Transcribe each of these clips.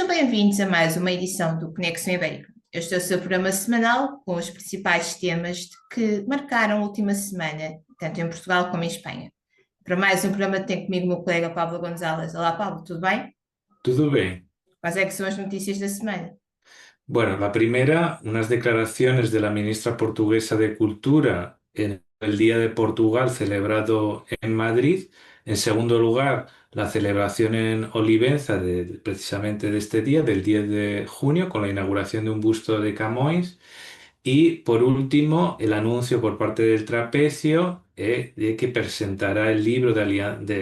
Sejam bem-vindos a mais uma edição do Conexão Ibérica. Este é o seu programa semanal com os principais temas que marcaram a última semana, tanto em Portugal como em Espanha. Para mais um programa tem comigo o meu colega Pablo González. Olá, Pablo, tudo bem? Todo bien. Quais é que são as notícias da semana? Bueno, la primera, unas declaraciones de la ministra portuguesa de Cultura en el Día de Portugal celebrado en Madrid. En segundo lugar, la celebración en Olivenza precisamente de este día, del 10 de junio, con la inauguración de un busto de Camões. Y por último, el anuncio por parte del Trapecio de que presentará el libro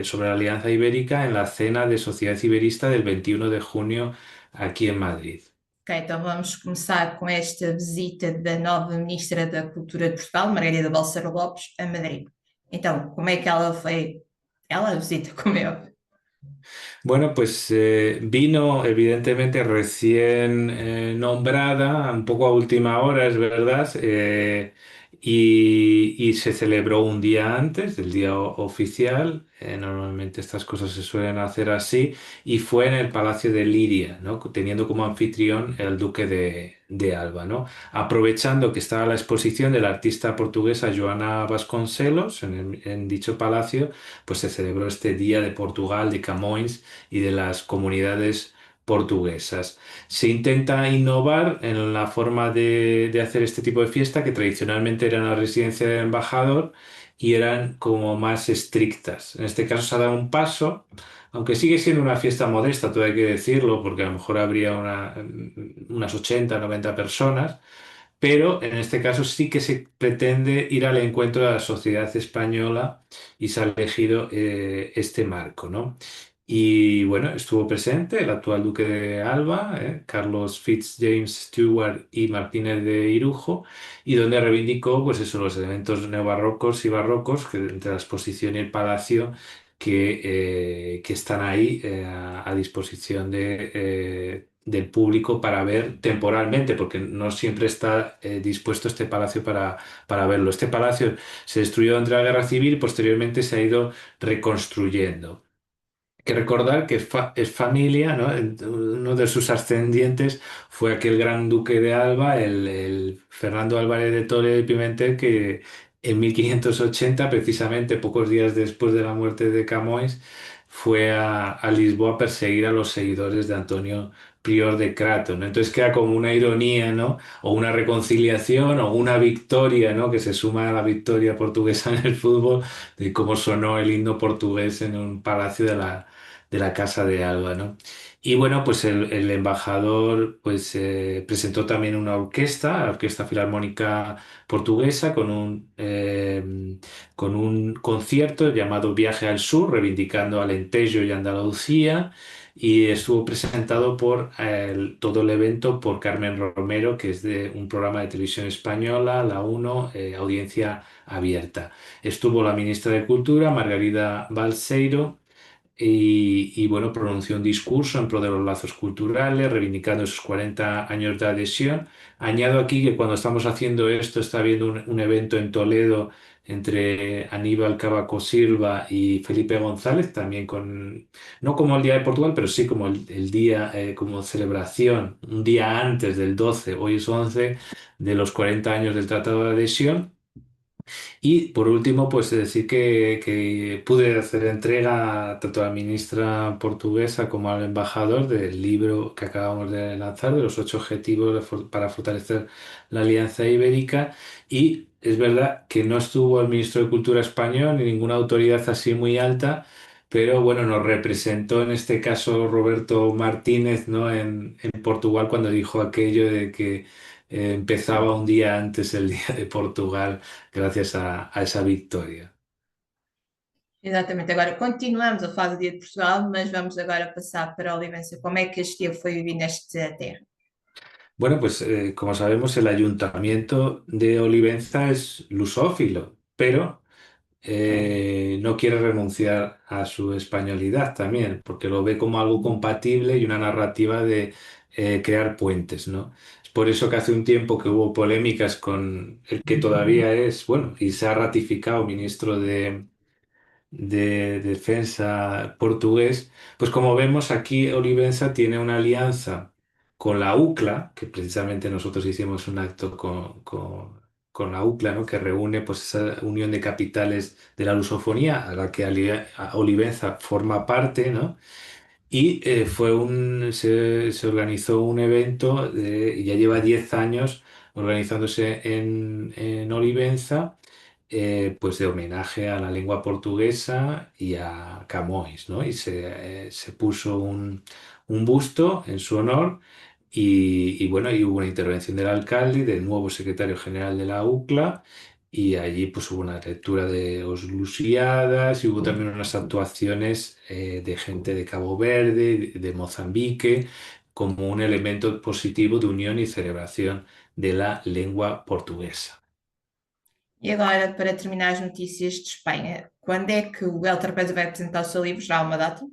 sobre la Alianza Ibérica en la Cena de Sociedad Iberista del 21 de junio aquí en Madrid. Ok, então vamos começar com esta visita da nova Ministra da Cultura de Portugal, Margarida Balseiro Lopes, a Madrid. Então, como é que ela foi? Ela visita, como é óbvio. Bueno, pues vino evidentemente recién nombrada, un poco a última hora, es verdad, y se celebró un día antes del día oficial. Normalmente estas cosas se suelen hacer así, y fue en el Palacio de Liria, ¿no? Teniendo como anfitrión el Duque de Alba, ¿no? Aprovechando que estaba la exposición de la artista portuguesa Joana Vasconcelos en dicho palacio, pues se celebró este Día de Portugal, de Camões y de las comunidades portuguesas. Se intenta innovar en la forma de hacer este tipo de fiesta, que tradicionalmente era en la residencia del embajador y eran como más estrictas. En este caso se ha dado un paso, aunque sigue siendo una fiesta modesta, todo hay que decirlo, porque a lo mejor habría unas 80 90 personas, pero en este caso sí que se pretende ir al encuentro de la sociedad española y se ha elegido este marco, ¿no? Y bueno, estuvo presente el actual duque de Alba, Carlos Fitzjames Stewart y Martínez de Irujo, y donde reivindicó pues eso, los elementos neobarrocos y barrocos que entre la exposición y el palacio que están ahí a disposición del público para ver temporalmente, porque no siempre está dispuesto este palacio para verlo. Este palacio se destruyó durante la Guerra Civil y posteriormente se ha ido reconstruyendo. Hay que recordar que es familia, ¿no? Uno de sus ascendientes fue aquel gran duque de Alba, el Fernando Álvarez de Toledo y Pimentel, que en 1580, precisamente pocos días después de la muerte de Camões, fue a Lisboa a perseguir a los seguidores de Antonio Prior de Crato, ¿no? Entonces queda como una ironía, ¿no? O una reconciliación o una victoria, ¿no? Que se suma a la victoria portuguesa en el fútbol, de cómo sonó el himno portugués en un palacio de la Casa de Alba, ¿no? Y bueno, pues el embajador pues presentó también una orquesta, la Orquesta Filarmónica Portuguesa, con un concierto llamado Viaje al Sur, reivindicando Alentejo y Andalucía, y estuvo presentado todo el evento por Carmen Romero, que es de un programa de televisión española, La Uno, Audiencia Abierta. Estuvo la ministra de Cultura, Margarida Balseiro, bueno, pronunció un discurso en pro de los lazos culturales, reivindicando sus 40 años de adhesión. Añado aquí que cuando estamos haciendo esto está habiendo un evento en Toledo entre Aníbal Cavaco Silva y Felipe González, también no como el Día de Portugal, pero sí como el día, como celebración, un día antes del 12, hoy es 11, de los 40 años del Tratado de Adhesión. Y por último, pues decir que pude hacer entrega tanto a la ministra portuguesa como al embajador del libro que acabamos de lanzar, de los 8 objetivos para fortalecer la Alianza Ibérica. Y es verdad que no estuvo el ministro de Cultura español ni ninguna autoridad así muy alta, pero bueno, nos representó en este caso Roberto Martínez, ¿no? En Portugal, cuando dijo aquello de que empezaba un día antes el Día de Portugal gracias a esa victoria. Exatamente. Agora continuamos a falar do Dia de Portugal, mas vamos agora passar para a Olivença. Como é que este dia foi vivido nesta terra? Bueno, pues como sabemos, el ayuntamiento de Olivenza es lusófilo, pero no quiere renunciar a su españolidad también, porque lo ve como algo compatible y una narrativa de crear puentes, ¿no? Es por eso que hace un tiempo que hubo polémicas con el que todavía es, bueno, y se ha ratificado ministro de defensa portugués, pues como vemos aquí Olivenza tiene una alianza con la UCLA, que precisamente nosotros hicimos un acto con la UCLA, ¿no? Que reúne pues esa unión de capitales de la lusofonía a la que Olivenza forma parte, ¿no? Y se organizó un evento, y ya lleva 10 años organizándose en Olivenza, pues de homenaje a la lengua portuguesa y a Camões, ¿no? Y se puso un busto en su honor y bueno, y hubo una intervención del alcalde, y del nuevo secretario general de la UCLA, y allí pues hubo una lectura de Os Lusíadas y hubo también unas actuaciones de gente de Cabo Verde, de Mozambique, como un elemento positivo de unión y celebración de la lengua portuguesa. E agora, para terminar as notícias de Espanha, quando é que o El Trapézio vai apresentar o seu livro? Já há uma data?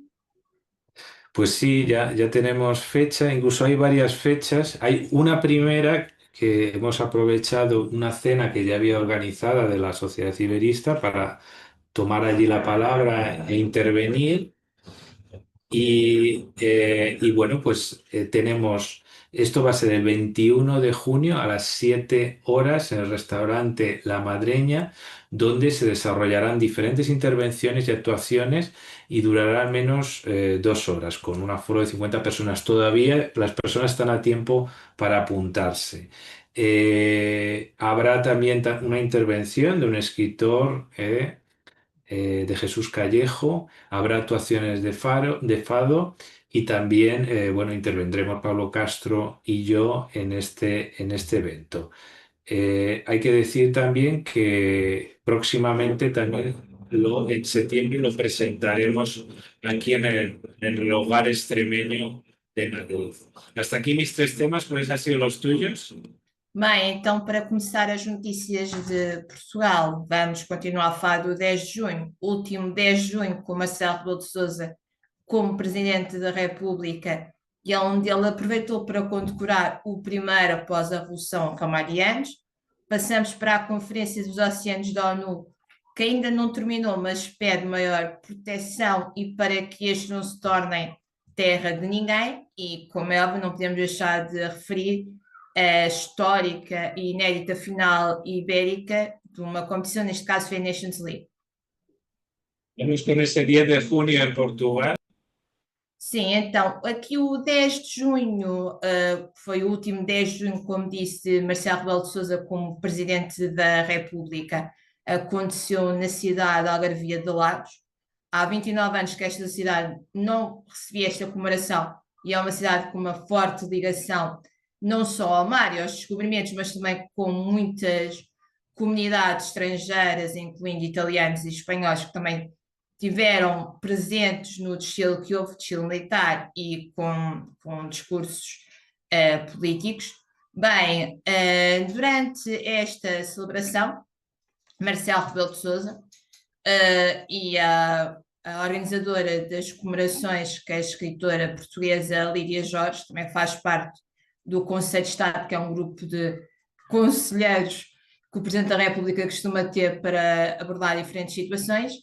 Pues sí, ya tenemos fecha, incluso hay varias fechas. Hay una primera que hemos aprovechado, una cena que ya había organizada de la Sociedad Iberista para tomar allí la palabra e intervenir. Y bueno, pues esto va a ser el 21 de junio a las 7 horas en el restaurante La Madreña, donde se desarrollarán diferentes intervenciones y actuaciones y durará al menos 2 horas, con un aforo de 50 personas. Todavía las personas están a tiempo para apuntarse. Habrá también una intervención de un escritor, de Jesús Callejo, habrá actuaciones de fado y también, bueno, intervendremos Pablo Castro y yo en este evento. Hay que decir también que próximamente también en septiembre lo presentaremos aquí en el Hogar Extremeño de Madrid. Hasta aquí mis 3 temas, ¿cuáles han sido los tuyos? Bem, então, para começar as notícias de Portugal, vamos continuar a falar do 10 de junho, último 10 de junho, com Marcelo Rebelo de Sousa como Presidente da República, e onde ele aproveitou para condecorar o primeiro após a Revolução Ramalhianos. Passamos para a Conferência dos Oceanos da ONU, que ainda não terminou, mas pede maior proteção e para que estes não se tornem terra de ninguém, e como é óbvio, não podemos deixar de referir a histórica e inédita final ibérica de uma competição, neste caso foi a Nations League. Vamos con ese 10 de junio en Portugal. Sim, então, aqui o 10 de junho, foi o último 10 de junho, como disse Marcelo Rebelo de Sousa, como Presidente da República, aconteceu na cidade de Algarvia de Lagos. Há 29 anos que esta cidade não recebia esta comemoração e é uma cidade com uma forte ligação não só ao mar e aos descobrimentos, mas também com muitas comunidades estrangeiras, incluindo italianos e espanhóis, que também tiveram presentes no desfile que houve, desfile militar e com discursos políticos. Bem, durante esta celebração, Marcelo Rebelo de Sousa e a organizadora das comemorações, que é a escritora portuguesa Lídia Jorge, também faz parte do Conselho de Estado, que é um grupo de conselheiros que o Presidente da República costuma ter para abordar diferentes situações.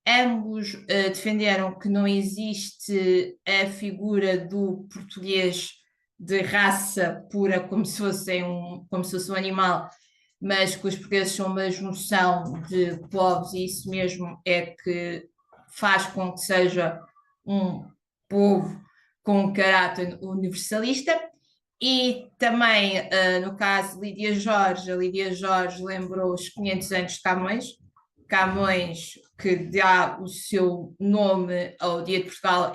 Ambos defenderam que não existe a figura do português de raça pura, como se fosse um animal, mas que os portugueses são uma junção de povos e isso mesmo é que faz com que seja um povo com um caráter universalista. E também, no caso de Lídia Jorge, a Lídia Jorge lembrou os 500 anos de Camões. Camões, que dá o seu nome ao Dia de Portugal,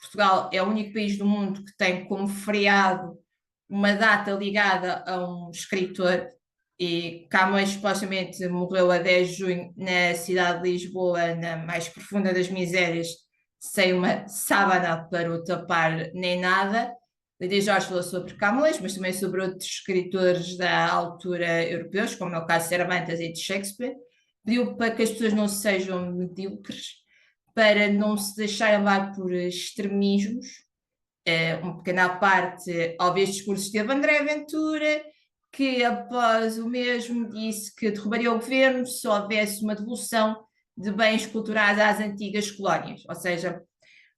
Portugal é o único país do mundo que tem como feriado uma data ligada a um escritor, e Camões supostamente morreu a 10 de junho na cidade de Lisboa, na mais profunda das misérias, sem uma sábana para o tapar nem nada. Lídia Jorge falou sobre Camões, mas também sobre outros escritores da altura europeus, como é o caso de Cervantes e de Shakespeare. Pediu para que as pessoas não sejam medíocres, para não se deixarem levar por extremismos. Uma pequena parte, ao ver este discurso, teve André Ventura, que após o mesmo disse que derrubaria o governo se houvesse uma devolução de bens culturais às antigas colónias, ou seja,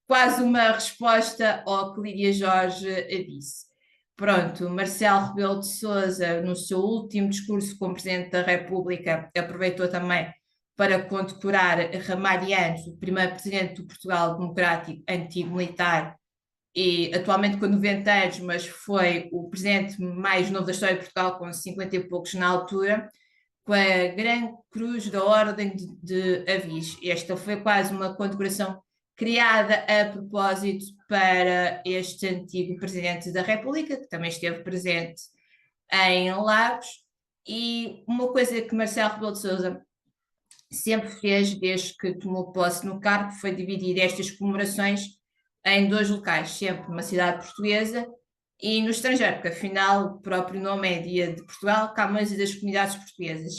quase uma resposta ao que Lídia Jorge disse. Pronto, Marcelo Rebelo de Sousa, no seu último discurso como Presidente da República, aproveitou também para condecorar Ramalhianos, o primeiro Presidente do Portugal Democrático antigo-militar e atualmente com 90 anos, mas foi o Presidente mais novo da história de Portugal, com 50 e poucos na altura, com a Grande Cruz da Ordem de Avis. Esta foi quase uma condecoração criada a propósito para este antigo Presidente da República, que também esteve presente em Lagos, e uma coisa que Marcelo Rebelo de Sousa sempre fez desde que tomou posse no cargo foi dividir estas comemorações em 2 locais, sempre numa cidade portuguesa e no estrangeiro, porque afinal o próprio nome é Dia de Portugal, Camões e das Comunidades Portuguesas.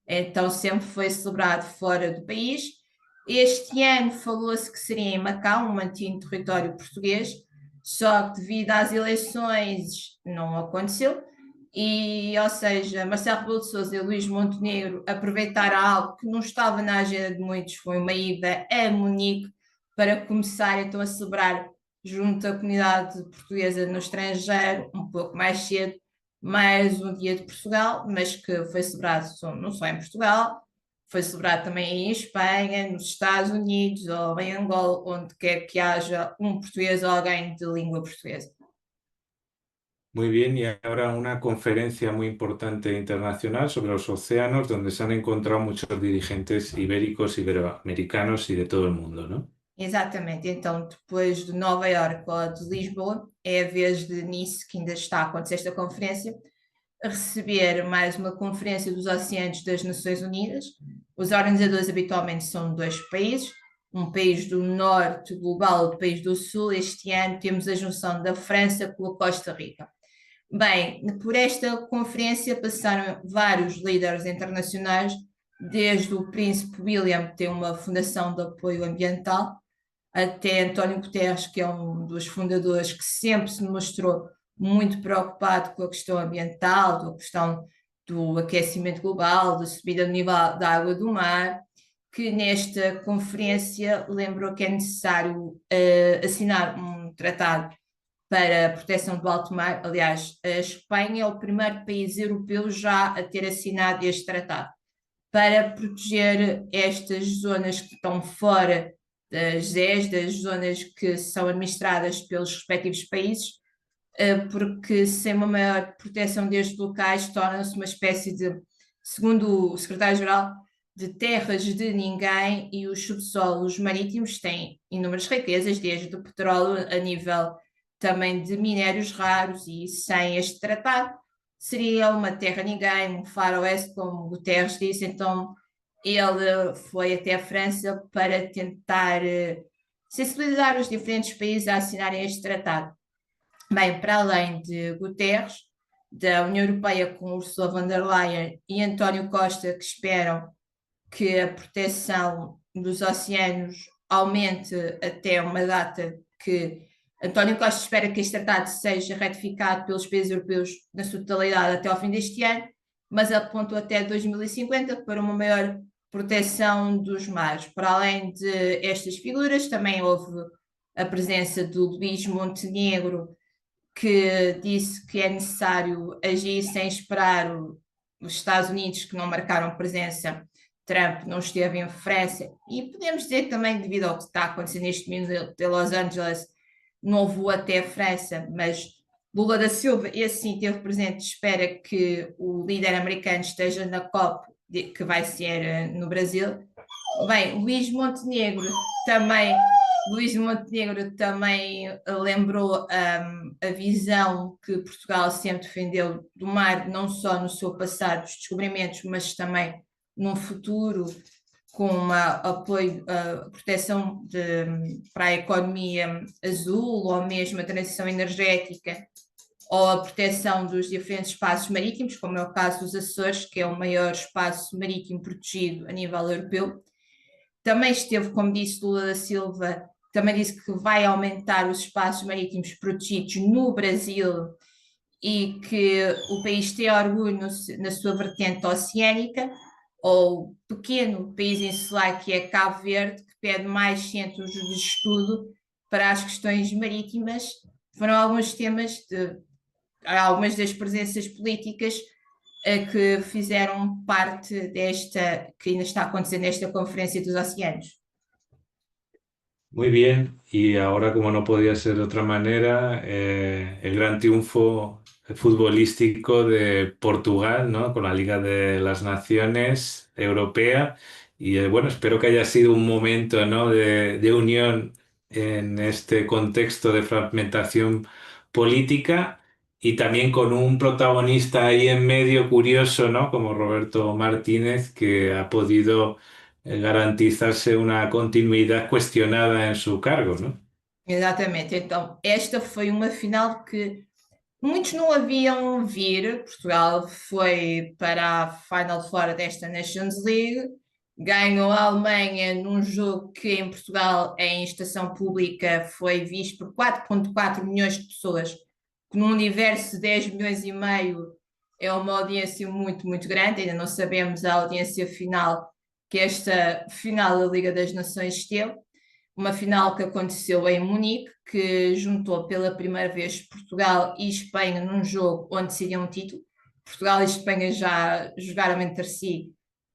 Então sempre foi celebrado fora do país. Este ano falou-se que seria em Macau, um antigo território português, só que devido às eleições não aconteceu. E, ou seja, Marcelo Rebelo de Sousa e Luís Montenegro aproveitaram algo que não estava na agenda de muitos, foi uma ida a Munique para começar então a celebrar junto à comunidade portuguesa no estrangeiro, um pouco mais cedo, mais um dia de Portugal, mas que foi celebrado não só em Portugal, foi celebrado também em Espanha, nos Estados Unidos ou em Angola, onde quer que haja um português ou alguém de língua portuguesa. Muy bien, y ahora una conferencia muy importante internacional sobre los océanos, donde se han encontrado muchos dirigentes ibéricos, iberoamericanos y de todo el mundo, ¿no? Exatamente, então depois de Nova Iorque ou de Lisboa, é a vez de Nice, que ainda está a acontecer esta conferência, a receber mais uma conferência dos oceanos das Nações Unidas. Os organizadores habitualmente são 2 países, um país do norte global, outro país do sul. Este ano temos a junção da França com a Costa Rica. Bem, por esta conferência passaram vários líderes internacionais, desde o Príncipe William, que tem uma fundação de apoio ambiental, até António Guterres, que é um dos fundadores que sempre se mostrou muito preocupado com a questão ambiental, com a questão do aquecimento global, da subida do nível da água do mar, que nesta conferência lembrou que é necessário assinar um tratado para a proteção do alto mar. Aliás, a Espanha é o primeiro país europeu já a ter assinado este tratado, para proteger estas zonas que estão fora das ZES, das zonas que são administradas pelos respectivos países, porque sem uma maior proteção destes locais tornam-se uma espécie de, segundo o secretário-geral, de terras de ninguém, e os subsolos marítimos têm inúmeras riquezas, desde o petróleo a nível também de minérios raros, e sem este tratado seria uma terra ninguém, um faroeste, como Guterres disse. Então ele foi até a França para tentar sensibilizar os diferentes países a assinarem este tratado. Bem, para além de Guterres, da União Europeia com Ursula von der Leyen e António Costa, que esperam que a proteção dos oceanos aumente até uma data que António Costa espera que este tratado seja ratificado pelos países europeus na sua totalidade até ao fim deste ano, mas apontou até 2050 para uma maior proteção dos mares. Para além de estas figuras, também houve a presença do Luís Montenegro, que disse que é necessário agir sem esperar os Estados Unidos, que não marcaram presença. Trump não esteve em França, e podemos dizer que também, devido ao que está acontecendo neste momento de Los Angeles, não voou até a França, mas Lula da Silva, esse sim teve presente, espera que o líder americano esteja na COP, que vai ser no Brasil. Bem, Luís Montenegro também lembrou a visão que Portugal sempre defendeu do mar, não só no seu passado, dos descobrimentos, mas também num futuro, com apoio, proteção para a economia azul, ou mesmo a transição energética, ou a proteção dos diferentes espaços marítimos, como é o caso dos Açores, que é o maior espaço marítimo protegido a nível europeu. Também esteve, como disse Lula da Silva, também disse que vai aumentar os espaços marítimos protegidos no Brasil e que o país tem orgulho na sua vertente oceânica. ou pequeno país insular que é Cabo Verde, que pede mais centros de estudo para as questões marítimas. Foram alguns temas, algumas das presenças políticas que fizeram parte desta, que ainda está acontecendo nesta Conferência dos Oceanos. Muy bien, y ahora como no podía ser de otra manera, el gran triunfo futbolístico de Portugal, ¿no? Con la Liga de las Naciones Europea. Y bueno, espero que haya sido un momento, ¿no? de unión en este contexto de fragmentación política y también con un protagonista ahí en medio curioso, ¿no? Como Roberto Martínez, que ha podido garantizarse una continuidad cuestionada en su cargo, ¿no? Exatamente, então esta foi uma final que muitos não haviam vir. Portugal foi para a Final Four desta Nations League, ganhou a Alemanha num jogo que em Portugal, em estação pública, foi visto por 4,4 milhões de pessoas, que num universo de 10 milhões e meio é uma audiência muito, muito grande. Ainda não sabemos a audiência final que esta final da Liga das Nações teve. Uma final que aconteceu em Munique, que juntou pela primeira vez Portugal e Espanha num jogo onde decidiam um título. Portugal e Espanha já jogaram entre si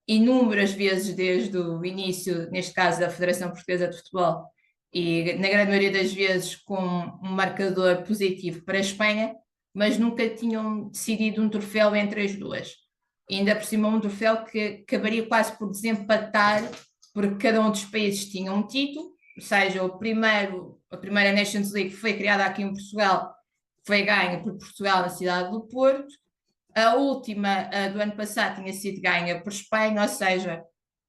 inúmeras vezes desde o início, neste caso da Federação Portuguesa de Futebol, e na grande maioria das vezes com um marcador positivo para a Espanha, mas nunca tinham decidido um troféu entre as duas. E ainda por cima um troféu que acabaria quase por desempatar, porque cada um dos países tinha um título, ou seja, a primeira Nations League que foi criada aqui em Portugal foi ganha por Portugal na cidade do Porto. A última, a do ano passado, tinha sido ganha por Espanha, ou seja,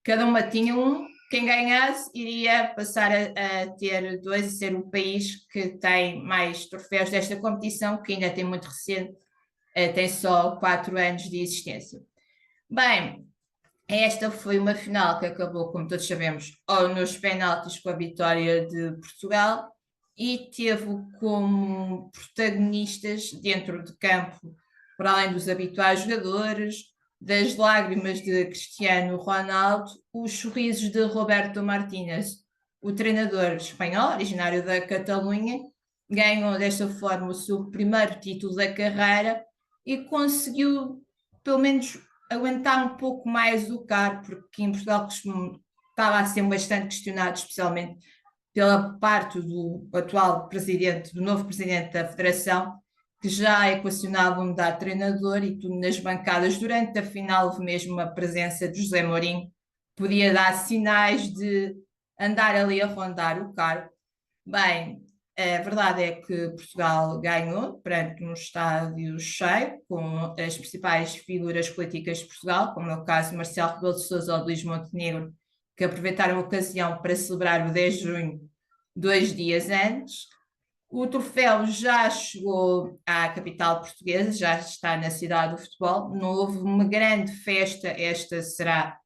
cada uma tinha um. Quem ganhasse iria passar a ter dois e ser o país que tem mais troféus desta competição, que ainda tem muito recente, tem só 4 anos de existência. Bem, esta foi uma final que acabou, como todos sabemos, ou nos penaltis com a vitória de Portugal, e teve como protagonistas dentro de campo, para além dos habituais jogadores, das lágrimas de Cristiano Ronaldo, os sorrisos de Roberto Martínez, o treinador espanhol, originário da Catalunha, ganhou desta forma o seu primeiro título da carreira e conseguiu, pelo menos, aguentar um pouco mais o cargo, porque em Portugal estava a ser bastante questionado, especialmente pela parte do atual presidente, do novo presidente da Federação, que já equacionava mudar de treinador, e tu nas bancadas durante a final houve mesmo a presença de José Mourinho, podia dar sinais de andar ali a rondar o cargo. Bem, a verdade é que Portugal ganhou perante um estádio cheio, com as principais figuras políticas de Portugal, como é o caso de Marcelo Rebelo de Sousa ou de Luís Montenegro, que aproveitaram a ocasião para celebrar o 10 de junho, 2 dias antes. O troféu já chegou à capital portuguesa, já está na cidade do futebol. Não houve uma grande festa, esta será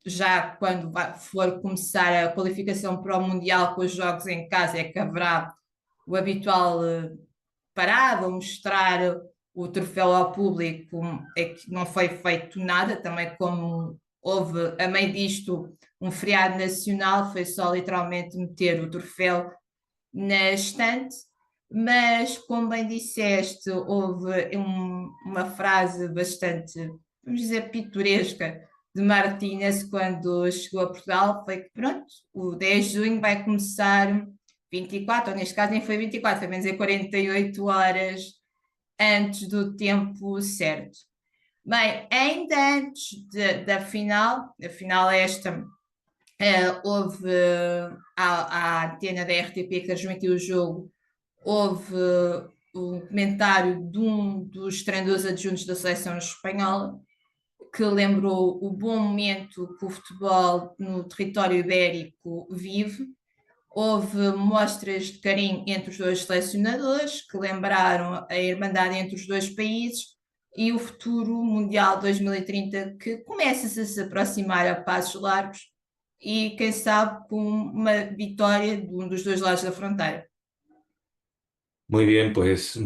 já quando for começar a qualificação para o Mundial com os jogos em casa, é que haverá o habitual parado, mostrar o troféu ao público. É que não foi feito nada, também como houve, a meio disto, um feriado nacional, foi só literalmente meter o troféu na estante. Mas, como bem disseste, houve uma frase bastante, vamos dizer, pitoresca de Martínez quando chegou a Portugal, foi que pronto, o 10 de junho vai começar 24, ou neste caso nem foi 24, foi menos em 48 horas antes do tempo certo. Bem, ainda antes da final, a final esta, houve a antena da RTP que transmitiu o jogo, houve um comentário de um dos treinadores adjuntos da seleção espanhola, que lembrou o bom momento que o futebol no território ibérico vive. Houve mostras de carinho entre os dois selecionadores, que lembraram a irmandade entre os dois países e o futuro Mundial 2030, que começa-se a se aproximar a passos largos e, quem sabe, com uma vitória de um dos dois lados da fronteira. Muy bien, pues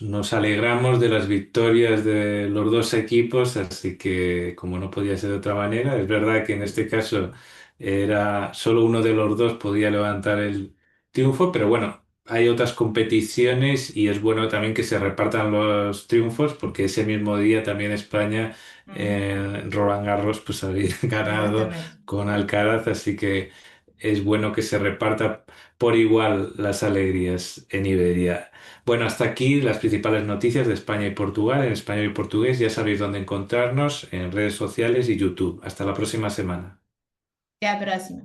nos alegramos de las victorias de los dos equipos, así que como no podía ser de otra manera, es verdad que en este caso era solo uno de los dos podía levantar el triunfo, pero bueno, hay otras competiciones y es bueno también que se repartan los triunfos, porque ese mismo día también España Uhum, en Roland Garros pues había ganado exatamente. con Alcaraz, así que es bueno que se reparta por igual las alegrías en Iberia. Bueno, hasta aquí las principales noticias de España y Portugal en español y portugués. Ya sabéis dónde encontrarnos en redes sociales y YouTube. Hasta la próxima semana. Até à próxima.